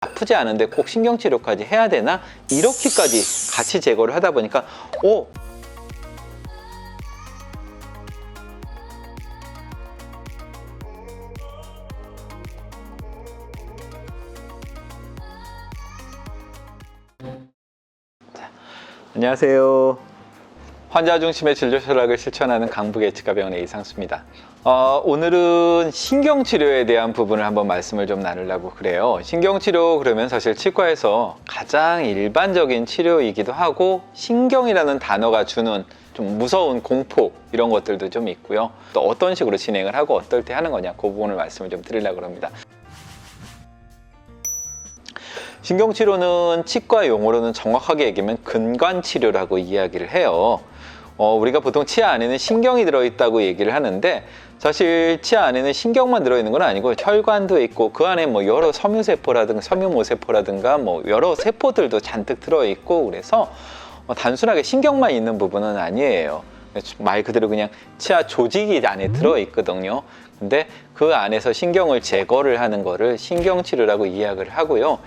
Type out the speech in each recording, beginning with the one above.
아프지 않은데 꼭 신경치료까지 해야 되나? 이렇게까지 같이 제거를 하다 보니까 안녕하세요. 환자 중심의 진료 철학을 실천하는 강북예치과병원의 이상수입니다. 오늘은 신경치료에 대한 부분을 한번 말씀을 좀 나누려고 그래요. 신경치료 그러면 사실 치과에서 가장 일반적인 치료이기도 하고 신경이라는 단어가 주는 좀 무서운 공포 이런 것들도 좀 있고요. 또 어떤 식으로 진행을 하고 어떨 때 하는 거냐 그 부분을 말씀을 좀 드리려고 합니다. 신경치료는 치과 용어로는 정확하게 얘기하면 근관치료라고 이야기를 해요. 우리가 보통 치아 안에는 신경이 들어있다고 얘기를 하는데 사실 치아 안에는 신경만 들어있는 건 아니고 혈관도 있고 그 안에 뭐 여러 섬유세포라든가 섬유모세포라든가 뭐 여러 세포들도 잔뜩 들어있고 그래서 단순하게 신경만 있는 부분은 아니에요. 말 그대로 그냥 치아 조직이 안에 들어있거든요. 근데 그 안에서 신경을 제거를 하는 거를 신경치료라고 이야기를 하고요.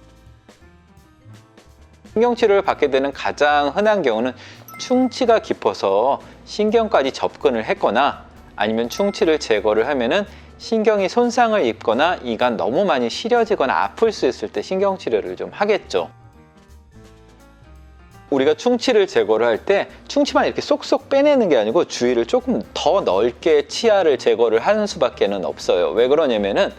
신경치료를 받게 되는 가장 흔한 경우는 충치가 깊어서 신경까지 접근을 했거나 아니면 충치를 제거를 하면은 신경이 손상을 입거나 이가 너무 많이 시려지거나 아플 수 있을 때 신경치료를 좀 하겠죠. 우리가 충치를 제거를 할 때 충치만 이렇게 쏙쏙 빼내는 게 아니고 주위를 조금 더 넓게 치아를 제거를 하는 수밖에는 없어요. 왜 그러냐면은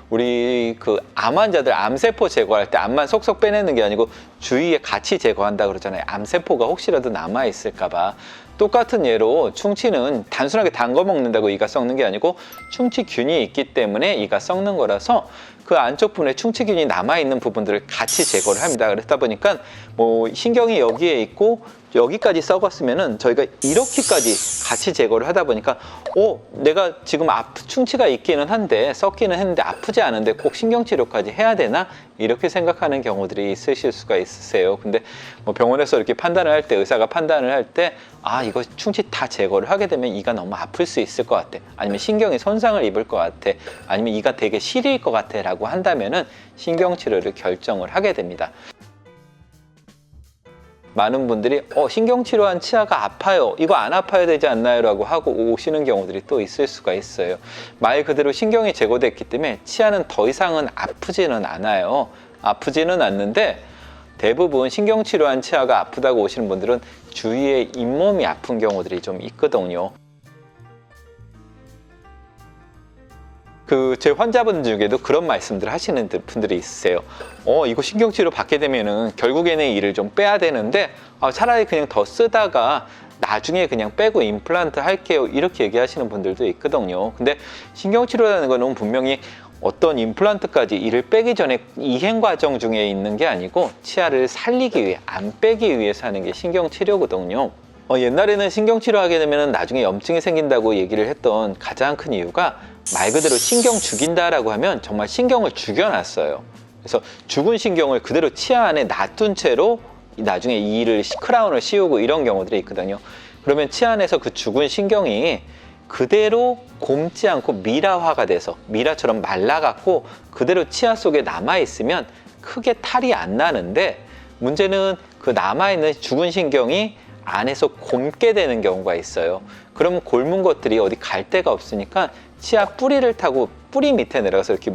우리 그 암 환자들 암세포 제거할 때 암만 속속 빼내는 게 아니고 주위에 같이 제거한다 그러잖아요. 암세포가 혹시라도 남아 있을까 봐. 똑같은 예로 충치는 단순하게 단 거 먹는다고 이가 썩는 게 아니고 충치균이 있기 때문에 이가 썩는 거라서 그 안쪽 부분에 충치균이 남아있는 부분들을 같이 제거를 합니다. 그러다 보니까 뭐 신경이 여기에 있고 여기까지 썩었으면은 저희가 이렇게까지 같이 제거를 하다 보니까 내가 지금 충치가 있기는 한데 썩기는 했는데 아프지 않은데 꼭 신경치료까지 해야 되나? 이렇게 생각하는 경우들이 있으실 수가 있으세요. 근데 뭐 병원에서 이렇게 판단을 할 때 의사가 판단을 할 때 이거 충치 다 제거를 하게 되면 이가 너무 아플 수 있을 것 같아. 아니면 신경이 손상을 입을 것 같아. 아니면 이가 되게 시릴 것 같아 라고 한다면은 신경치료를 결정을 하게 됩니다. 많은 분들이 신경치료한 치아가 아파요. 이거 안 아파야 되지 않나요? 라고 하고 오시는 경우들이 또 있을 수가 있어요. 말 그대로 신경이 제거됐기 때문에 치아는 더 이상은 아프지는 않아요. 아프지는 않는데 대부분 신경치료한 치아가 아프다고 오시는 분들은 주위에 잇몸이 아픈 경우들이 좀 있거든요. 제 환자분 중에도 그런 말씀들 하시는 분들이 있으세요. 이거 신경치료 받게 되면은 결국에는 이를 좀 빼야 되는데 차라리 그냥 더 쓰다가 나중에 그냥 빼고 임플란트 할게요. 이렇게 얘기하시는 분들도 있거든요. 근데 신경치료라는 거는 분명히 어떤 임플란트까지 이를 빼기 전에 이행 과정 중에 있는 게 아니고 치아를 살리기 위해, 안 빼기 위해서 하는 게 신경치료거든요. 옛날에는 신경치료 하게 되면 나중에 염증이 생긴다고 얘기를 했던 가장 큰 이유가 말 그대로 신경 죽인다라고 하면 정말 신경을 죽여놨어요. 그래서 죽은 신경을 그대로 치아 안에 놔둔 채로 나중에 이를 크라운을 씌우고 이런 경우들이 있거든요. 그러면 치아 안에서 그 죽은 신경이 그대로 곪지 않고 미라화가 돼서 미라처럼 말라갖고 그대로 치아 속에 남아있으면 크게 탈이 안 나는데 문제는 그 남아있는 죽은 신경이 안에서 곪게 되는 경우가 있어요. 그럼 곪은 것들이 어디 갈 데가 없으니까 치아 뿌리를 타고 뿌리 밑에 내려가서 이렇게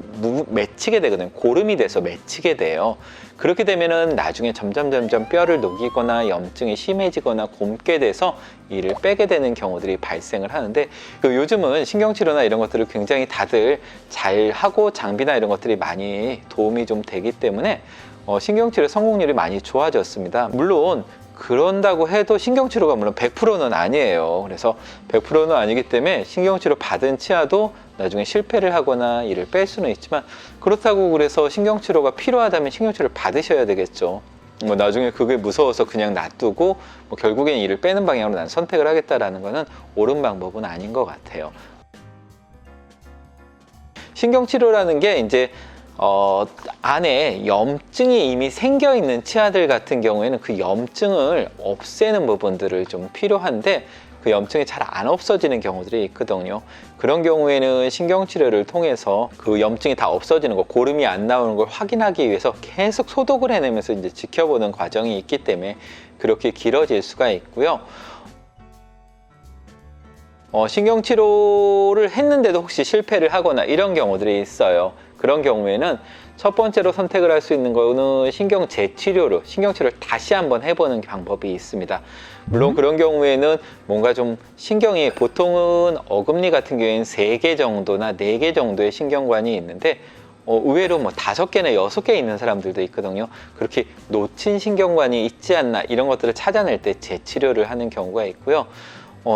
맺히게 되거든요. 고름이 돼서 맺히게 돼요. 그렇게 되면은 나중에 점점 뼈를 녹이거나 염증이 심해지거나 곪게 돼서 이를 빼게 되는 경우들이 발생을 하는데 요즘은 신경치료나 이런 것들을 굉장히 다들 잘 하고 장비나 이런 것들이 많이 도움이 좀 되기 때문에 신경치료 성공률이 많이 좋아졌습니다. 물론 그런다고 해도 신경치료가 물론 100%는 아니에요. 그래서 100%는 아니기 때문에 신경치료 받은 치아도 나중에 실패를 하거나 이를 뺄 수는 있지만 그렇다고 그래서 신경치료가 필요하다면 신경치료를 받으셔야 되겠죠. 나중에 그게 무서워서 그냥 놔두고 결국엔 이를 빼는 방향으로 난 선택을 하겠다라는 거는 옳은 방법은 아닌 것 같아요. 신경치료라는 게 이제 안에 염증이 이미 생겨 있는 치아들 같은 경우에는 그 염증을 없애는 부분들을 좀 필요한데 그 염증이 잘 안 없어지는 경우들이 있거든요. 그런 경우에는 신경치료를 통해서 그 염증이 다 없어지는 거, 고름이 안 나오는 걸 확인하기 위해서 계속 소독을 해내면서 이제 지켜보는 과정이 있기 때문에 그렇게 길어질 수가 있고요. 신경치료를 했는데도 혹시 실패를 하거나 이런 경우들이 있어요. 그런 경우에는 첫 번째로 선택을 할 수 있는 거는 신경 재치료로 신경치료를 다시 한번 해보는 방법이 있습니다. 물론 그런 경우에는 뭔가 좀 신경이, 보통은 어금니 같은 경우에는 3개 정도나 4개 정도의 신경관이 있는데 의외로 뭐 5개나 6개 있는 사람들도 있거든요. 그렇게 놓친 신경관이 있지 않나 이런 것들을 찾아낼 때 재치료를 하는 경우가 있고요.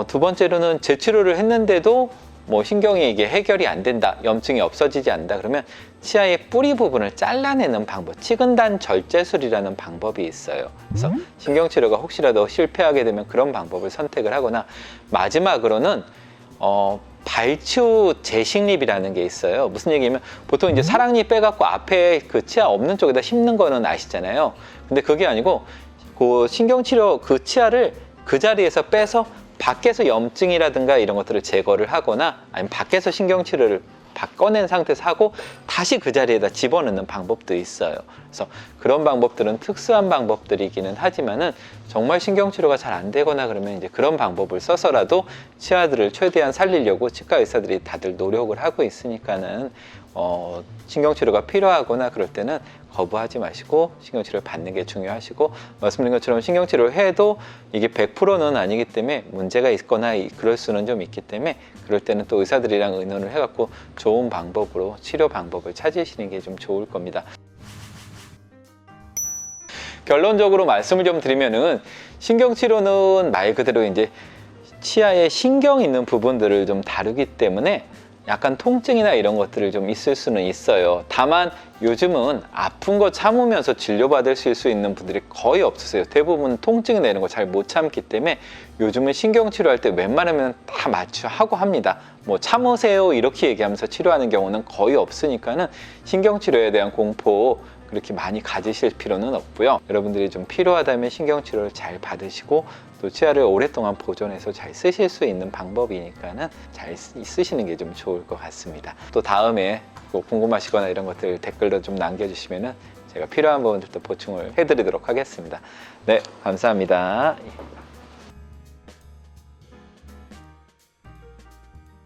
두 번째로는 재치료를 했는데도 뭐 신경이 이게 해결이 안 된다, 염증이 없어지지 않는다 그러면 치아의 뿌리 부분을 잘라내는 방법, 치근단 절제술이라는 방법이 있어요. 그래서 신경치료가 혹시라도 실패하게 되면 그런 방법을 선택을 하거나, 마지막으로는 발치후 재식립이라는 게 있어요. 무슨 얘기냐면 보통 이제 사랑니 빼갖고 앞에 그 치아 없는 쪽에다 심는 거는 아시잖아요. 근데 그게 아니고 그 신경치료 그 치아를 그 자리에서 빼서 밖에서 염증이라든가 이런 것들을 제거를 하거나 아니면 밖에서 신경치료를 꺼낸 상태에서 하고 다시 그 자리에다 집어넣는 방법도 있어요. 그래서 그런 방법들은 특수한 방법들이기는 하지만은 정말 신경치료가 잘 안 되거나 그러면 이제 그런 방법을 써서라도 치아들을 최대한 살리려고 치과 의사들이 다들 노력을 하고 있으니까는 신경치료가 필요하거나 그럴 때는 거부하지 마시고 신경치료를 받는 게 중요하시고, 말씀드린 것처럼 신경치료를 해도 이게 100%는 아니기 때문에 문제가 있거나 그럴 수는 좀 있기 때문에 그럴 때는 또 의사들이랑 의논을 해갖고 좋은 방법으로 치료 방법을 찾으시는 게 좀 좋을 겁니다. 결론적으로 말씀을 좀 드리면은 신경치료는 말 그대로 이제 치아에 신경 있는 부분들을 좀 다루기 때문에 약간 통증이나 이런 것들을 좀 있을 수는 있어요. 다만 요즘은 아픈 거 참으면서 진료받을 수 있는 분들이 거의 없으세요. 대부분 통증이나 이런 거 잘 못 참기 때문에 요즘은 신경치료할 때 웬만하면 다 하고 합니다. 뭐 참으세요 이렇게 얘기하면서 치료하는 경우는 거의 없으니까는 신경치료에 대한 공포 그렇게 많이 가지실 필요는 없고요. 여러분들이 좀 필요하다면 신경치료를 잘 받으시고 또 치아를 오랫동안 보존해서 잘 쓰실 수 있는 방법이니까는 잘 쓰시는 게 좀 좋을 것 같습니다. 또 다음에 궁금하시거나 이런 것들 댓글로 좀 남겨주시면은 제가 필요한 부분들도 보충을 해드리도록 하겠습니다. 네, 감사합니다.